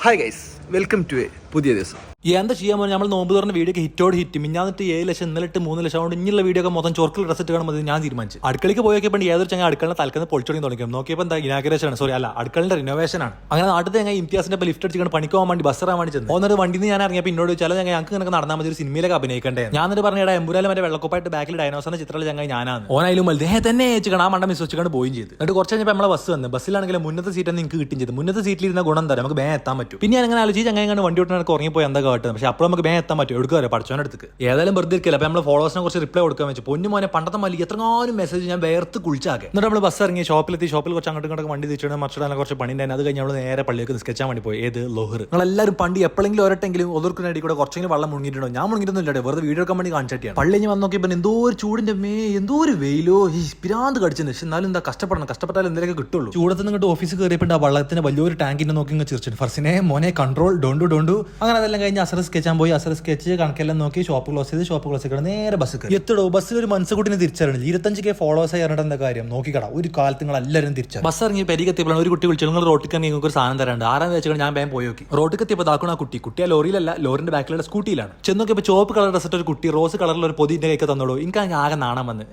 Hi guys, welcome to a പുതിയ ദിവസം. എന്താ ചെയ്യാൻ പോകുന്നത്? നമ്മൾ നോമ്പ് തുറന്ന വീഡിയോ ഹിറ്റോട് ഹിറ്റ് മിഞ്ഞാന്നിട്ട് 7 ലക്ഷം ഇന്നലെ 3 ലക്ഷം കൊണ്ട് ഇനിയുള്ള വീഡിയോ ഒക്കെ മൊത്തം ചോർക്കിൽ ഡ്രസ്സ് കാണുമ്പോൾ ഞാൻ തീരുമാനിച്ചു. അടുക്കളയ്ക്ക് പോയപ്പോൾ ഏതൊരു ചങ്ങ അടുക്കള തൽക്കുന്ന പൊളിച്ചൊടി തുടങ്ങി നോക്കിയപ്പോൾ എന്താ ഇനാഗ്രേഷൻ ആണ്, സോറി അല്ല അടുക്കളയുടെ റിനോവേഷൻ ആണ്. അങ്ങനെ നാട്ടിൽ ഞങ്ങൾ ഇംതിയാസിന്റെ ലിഫ്റ്റ് അടിച്ചിട്ട് പണിക്ക് പോകാൻ വേണ്ടി ബസ് ഇറാൻ വേണ്ടി ചെന്നു. ഒന്നൊരു വണ്ടിയിൽ നിന്ന് ഞാൻ ഇറങ്ങിയപ്പോൾ എന്നോട് ചില ഞങ്ങൾക്ക് ഇങ്ങനെ നടന്നാൽ മതി, ഒരു സിനിമയിലൊക്കെ അഭിനയിക്കണ്ടേ. ഞാൻ എന്നിട്ട് പറഞ്ഞ എമ്പുരാലും മറ്റേ വെള്ളക്കൊപ്പായിട്ട് ബാക്കിൽ ഡൈനോസറിന്റെ ചിത്രങ്ങൾ ഞങ്ങൾ ഞാനാണ് ഓനായാലും വലുതേ തന്നെ വെച്ചിട്ട് ആ മണ്ട മിസ് വെച്ചിട്ട് പോയും ചെയ്തു. എന്നിട്ട് കുറച്ച് കഴിഞ്ഞപ്പോൾ നമ്മളെ ബസ് വന്നു. ബസ്സിലാണെങ്കിൽ മുന്നത്തെ സീറ്റ് നിങ്ങൾക്ക് കിട്ടും ചെയ്തു. മുന്നത്തെ സീറ്റിലിരുന്ന ഗുണം എന്താ, നമുക്ക് വേഗം എത്താൻ പറ്റും. പിന്നെ ഞാൻ അങ്ങനെ ആലോചിച്ച് ഞങ്ങൾ വണ്ടി വിട്ട് ഉറങ്ങിപ്പോയി എന്താ കാട്ടുന്നത്. പക്ഷേ അപ്പോൾ നമുക്ക് വേഗം എത്താൻ പറ്റും. എടുക്കുക പഠിച്ചവനടുത്ത് ഏതായാലും വെറുതെ ഇരിക്കില്ല. അപ്പോൾ നമ്മൾ ഫോളോവേഴ്സിനെ കുറച്ച് റിപ്ലൈ കൊടുക്കാൻ വെച്ചു. പൊന്നു മോനെ പണ്ടത്തെ മല്ലി എത്രങ്ങാനും മെസ്സേജ് ഞാൻ വേർത്ത് കുളിച്ചാക്കെ. എന്നിട്ട് നമ്മൾ ബസ് ഇറങ്ങി ഷോപ്പിൽ കുറച്ച് അങ്ങോട്ട് വണ്ടി തിരിച്ചിട്ട് മറിച്ചിടാൻ കുറച്ച് പണി ഉണ്ടായിരുന്നു. അത് കഴിഞ്ഞ് നമ്മൾ നേരെ പള്ളിയൊക്കെ നിസ്കരിച്ചാൻ വേണ്ടി പോയി. ഏത് ലോഹർ. നിങ്ങളെല്ലാവരും പണ്ട് എപ്പോഴെങ്കിലും ഒരട്ടെങ്കിലും ഒതുർക്കിനടി കൂടെ കുറച്ചെങ്കിലും വെള്ളം മുങ്ങിയിട്ടുണ്ടോ? ഞാൻ മുങ്ങിയിട്ടൊന്നും ഇല്ലേ, വെറുതെ വീഡിയോ എടുക്കാൻ വേണ്ടി കാണിച്ചിട്ടാണ്. പള്ളി വന്ന് നോക്കിയപ്പോൾ എന്തോ ഒരു ചൂടിന്റെ എന്തോ ഒരു വെയിലോ ഈ പിരാന്ത് കടിച്ചെന്ന്. പക്ഷെ എന്നാലും എന്താ കഷ്ടപ്പെട്ടാലും എന്തെങ്കിലും കിട്ടുള്ളൂ. ചൂടത്ത് നിന്നിട്ട് ഓഫീസിൽ കയറിയപ്പോൾ ആ വെള്ളത്തിന് വലിയൊരു ടാങ്കിന്റെ നോക്കി ചിരിച്ചു. ഫർസിനെ മോനെ കൺട്രോൾ ഡോണ്ടു അങ്ങനെ അതെല്ലാം കഴിഞ്ഞ് അസർ സ്കെച്ചാൻ പോയി. അസർ സ്കെച്ച് കണക്കെല്ലാം നോക്കി ഷോപ്പ് ക്ലോസ് ചെയ്ത് നേരെ ബസ് എത്തടോ. ബസ്സിൽ ഒരു മനസ്സുകുട്ടിനെ തിരിച്ചറിഞ്ഞു. 25K ഫോളോവേഴ്സ് ആയിട്ട് എന്താ കാര്യം നോക്കിക്കട. ഒരു കാലത്ത് നിങ്ങൾ എല്ലാവരും തിരിച്ചു ബസ് ഇറങ്ങി പെരികെത്തിയപ്പോഴാണ് ഒരു കുട്ടി വിളിച്ചു, നിങ്ങൾ റോട്ടിൽ നിങ്ങൾക്ക് ഒരു സാധനം തരാണ്ട്. ആരാന്ന് വെച്ചാൽ ഞാൻ വേഗം പോയി നോക്കി. റോട്ടിൽ എത്തിയപ്പോൾ താക്കണ കുട്ടി ആ ലോറിയിലല്ല, ലോറിന്റെ ബാക്കിലുള്ള സ്കൂട്ടിയിലാണ്. ചെന്നൊക്കെ ചോപ്പ് കളർ ഡ്രസ്സിട്ട് ഒരു കുട്ടി റോസ് കളറിൽ ഒരു പൊതിന്റെ കൈക്ക് തന്നോളൂ. എനിക്ക് ആകെ നാണം വന്ന്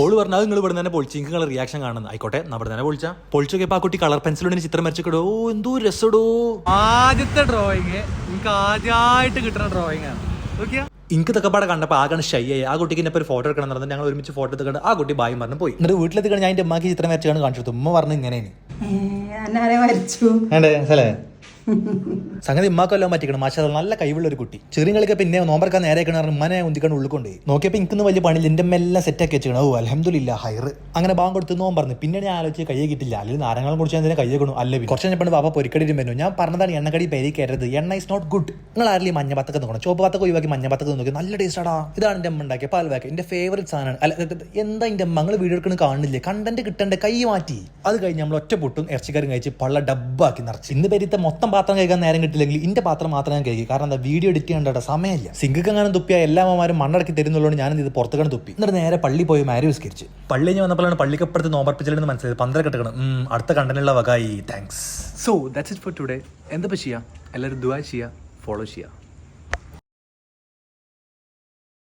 ഓള് പറഞ്ഞാൽ നിങ്ങൾ ഇവിടെ തന്നെ പൊളിച്ച് നിങ്ങൾ റിയാക്ഷൻ കാണുന്നത് ആയിക്കോട്ടെ. നമ്മുടെ തന്നെ പൊളിച്ചൊക്കെ ആ കുട്ടി കളർ പെൻസിലോടെ ചിത്രം വരച്ചിടോ. എന്തോ രസടോ. ആദ്യത്തെ ഡ്രോയിങ് എനിക്ക് ആദ്യമായിട്ട് കിട്ടുന്ന ഡ്രോയിങ് ആണ്. എനിക്ക് ഇതൊക്കെപ്പാടെ കണ്ടപ്പോൾ ആകെ ഷൈ ആയി. ആ കുട്ടിക്ക് എന്നെ ഒരു ഫോട്ടോ എടുക്കണം എന്ന് ഞങ്ങൾ ഒരുമിച്ച് ഫോട്ടോ എടുത്തിട്ട് ആ കുട്ടി ബായി പറഞ്ഞു പോയി. എന്നിട്ട് വീട്ടിലെത്തിക്കണം ഞാൻ എൻ്റെ അമ്മക്ക് ചിത്രം വരച്ചാണ് കാണിച്ചു. ഉമ്മ പറഞ്ഞു ഇങ്ങനെയാണ് സംഗതി ഉമ്മാക്കെല്ലാം പറ്റിക്കണം. മാഷാ നല്ല കഴിവുള്ള ഒരു കുട്ടി. ചെറിയ കളിക്ക് പിന്നെ നോമ്പറക്കാൻ നേരെ ഉമ്മനെ ഉന്തിക്കൊണ്ട് ഉള്ളിക്കൊണ്ടേ നോക്കിയപ്പോൾ എനിക്കൊന്നും വലിയ പണിയില്ല. എൻ്റെ എല്ലാം സെറ്റാക്കി വെച്ചാണ്. ഓ അൽഹംദുലില്ലാ ഹൈർ. അങ്ങനെ ബാങ്ക് കൊടുത്ത് നോമ്പ് പറഞ്ഞു. പിന്നെ ഞാൻ ആലോചിച്ച് കയ്യെ കിട്ടില്ല. അല്ലെങ്കിൽ നാരങ്ങളും കുടിച്ചാൽ തന്നെ കയ്യെ കൊണ്ടു. അല്ല കുറച്ച് കഴിഞ്ഞപ്പോൾ പാപ്പ പൊരിക്കടിയും വരുന്നു. ഞാൻ പറഞ്ഞതാണ് എണ്ണക്കടി പേരി കയറരുത്. എണ്ണ ഇസ് നോട്ട് ഗുഡ്. നിങ്ങൾ ആരെങ്കിലും മഞ്ഞ പത്തൊക്കെ നോക്കണം. ചോപ്പ് പത്തൊക്കെ ഒഴിവാക്കി മഞ്ഞ പത്തൊക്കെ നോക്കി. നല്ല ടേസ്റ്റാടാ. ഇതാണ് എൻ്റെ അമ്മ ഉണ്ടാക്കിയ പാൽവാക്ക്. എൻ്റെ ഫേവറേറ്റ് സാധനമാണ്. അല്ല എന്താ എൻ്റെ അമ്മ നിങ്ങൾ വീഡിയോ എടുക്കുന്നത് കാണില്ലേ? കണ്ടന്റ് കിട്ടണ്ടേ, കൈ മാറ്റി. അത് കഴിഞ്ഞ് നമ്മൾ ഒറ്റ പൊട്ടും ഇറച്ചിക്കാരും കഴിച്ച് പള്ള ഡബ്ബാക്കി നിറച്ച്. ഇന്ന് പേരിത്തെ മൊത്തം പാത്രം കഴിക്കാൻ നേരം കിട്ടില്ലെങ്കിൽ ഇന്റെ പാത്രം മാത്രം ഞാൻ കഴിക്കും. കാരണം എന്താ, വീഡിയോ എഡിറ്റ് ചെയ്യേണ്ട സമയമില്ല. സിങ്ക് അങ്ങനെ തുപ്പിയാൽ എല്ലാ അമ്മമാരും മണ്ണടക്കി തരുന്നുള്ളൂ. ഞാൻ ഇത് പുറത്തുകാണ് തുപ്പി. എന്നിട്ട് നേരെ പള്ളി പോയി മാരി വിസ്കരിച്ച്. പള്ളിയിൽ വന്നപ്പോഴാണ് പള്ളിക്കപ്പുറത്ത് നോമ്പർപ്പിച്ചില്ലെന്ന് മനസ്സിലായത്. 12 കെട്ടണം. അടുത്ത കണ്ടന്റുള്ള വകായി thanks. So that's it for today. എന്താ ചെയ്യാം, എല്ലാവരും ദുആ ചെയ്യുക, ഫോളോ ചെയ്യുക.